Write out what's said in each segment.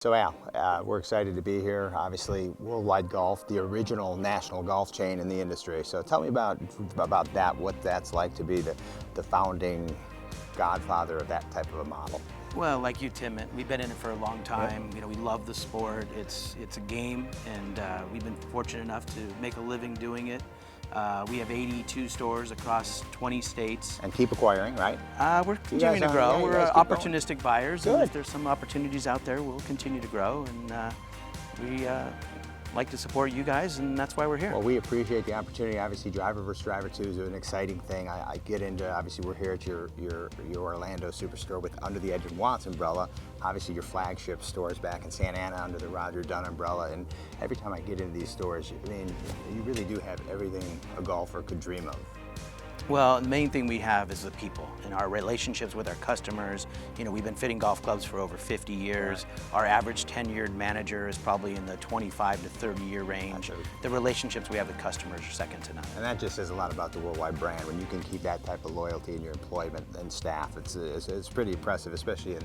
So Al, we're excited to be here. Obviously, Worldwide Golf, the original national golf chain in the industry. So tell me about that, what that's like to be the founding godfather of that type of a model. Well, like you, Tim, we've been in it for a long time. Yeah. You know, we love the sport. It's a game, and we've been fortunate enough to make a living doing it. We have 82 stores across 20 states. And keep acquiring, right? We're continuing to grow. yeah, you We're guys keep opportunistic buyers, and Good. if there's some opportunities out there, we'll continue to grow. And we like to support you guys, and that's why we're here. Well, we appreciate the opportunity. Obviously, Driver vs. Driver 2 is an exciting thing. I get into, obviously, we're here at your Orlando Superstore with Under the Edge and Watts umbrella. Obviously, your flagship stores back in Santa Ana under the Roger Dunn umbrella. And every time I get into these stores, I mean, you really do have everything a golfer could dream of. Well, the main thing we have is the people and our relationships with our customers. You know, we've been fitting golf clubs for over 50 years. Our average tenured manager is probably in the 25 to 30-year range. Absolutely. The relationships we have with customers are second to none. And that just says a lot about the Worldwide brand. When you can keep that type of loyalty in your employment and staff, it's pretty impressive, especially in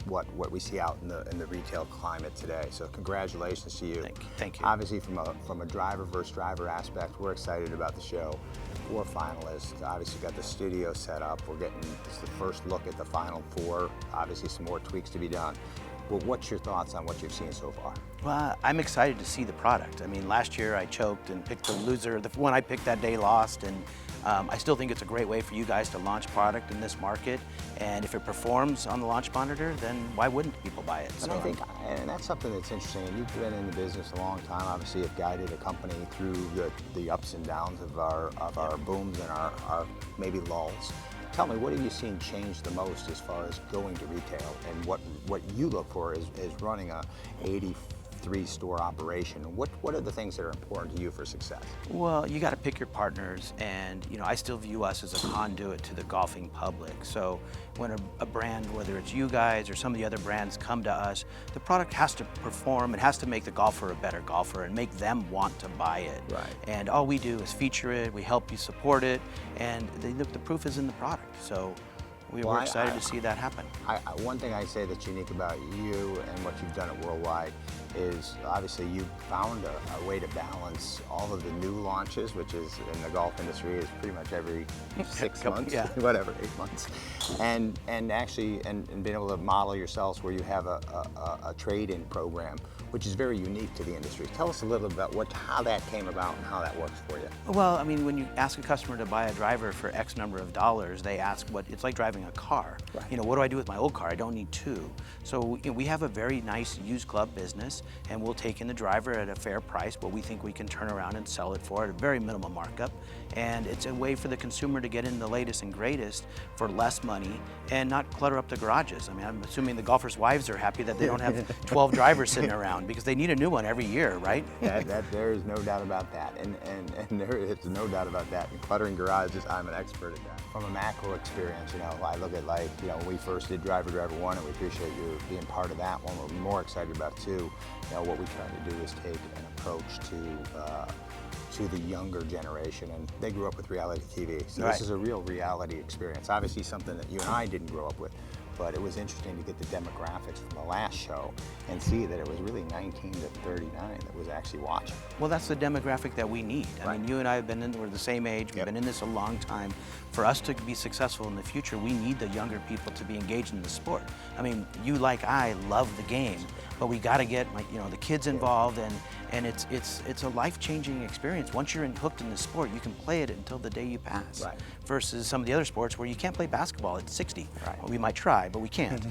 what we see out in the retail climate today. So congratulations to you. Thank you. Obviously, from a driver versus driver aspect, we're excited about the show. 4 finalists. Obviously, got the studio set up. It's the first look at the final 4. Obviously, some more tweaks to be done. Well, what's your thoughts on what you've seen so far? Well, I'm excited to see the product. I mean, last year I choked and picked the loser. The one I picked that day lost, and I still think it's a great way for you guys to launch product in this market. And if it performs on the launch monitor, then why wouldn't people buy it? And I think, and that's something that's interesting. And you've been in the business a long time. Obviously, have guided a company through the ups and downs of our booms and our maybe lulls. Tell me, what have you seen change the most as far as going to retail, and what you look for is running a 83-store operation? What are the things that are important to you for success? Well, you got to pick your partners, and you know, I still view us as a conduit to the golfing public. So when a brand, whether it's you guys or some of the other brands, come to us, the product has to perform. It has to make the golfer a better golfer and make them want to buy it. Right. And all we do is feature it. We help you support it, and the proof is in the product. So we're excited to see that happen. One thing I say that's unique about you and what you've done at Worldwide is obviously you found a way to balance all of the new launches, which is in the golf industry is pretty much every 6 months, yeah. whatever, 8 months, and actually being able to model yourselves where you have a trade-in program, which is very unique to the industry. Tell us a little about how that came about and how that works for you. Well, I mean, when you ask a customer to buy a driver for X number of dollars, they ask it's like driving a car. Right. You know, what do I do with my old car? I don't need 2. So you know, we have a very nice used club business, and we'll take in the driver at a fair price, but we think we can turn around and sell it for at a very minimal markup. And it's a way for the consumer to get in the latest and greatest for less money and not clutter up the garages. I mean, I'm assuming the golfers' wives are happy that they don't have 12 drivers sitting around, because they need a new one every year, right? There is no doubt about that, and there is no doubt about that. And cluttering garages, I'm an expert at that. From a macro experience, you know, I look at, like, you know, when we first did Driver 1, and we appreciate you being part of that one. We're more excited about 2. You know, what we try to do is take an approach to the younger generation, and they grew up with reality TV. So Right. This is a real reality experience. Obviously something that you and I didn't grow up with, but it was interesting to get the demographics from the last show and see that it was really 19 to 39 that was actually watching. Well, that's the demographic that we need. I mean, you and I have been we're the same age, we've Yep. been in this a long time. For us to be successful in the future, we need the younger people to be engaged in the sport. I mean, you like I love the game, but we got to get, like, you know, the kids involved, and it's a life-changing experience. Once you're hooked in the sport, you can play it until the day you pass. Right. Versus some of the other sports where you can't play basketball at 60. Right. Well, we might try, but we can't.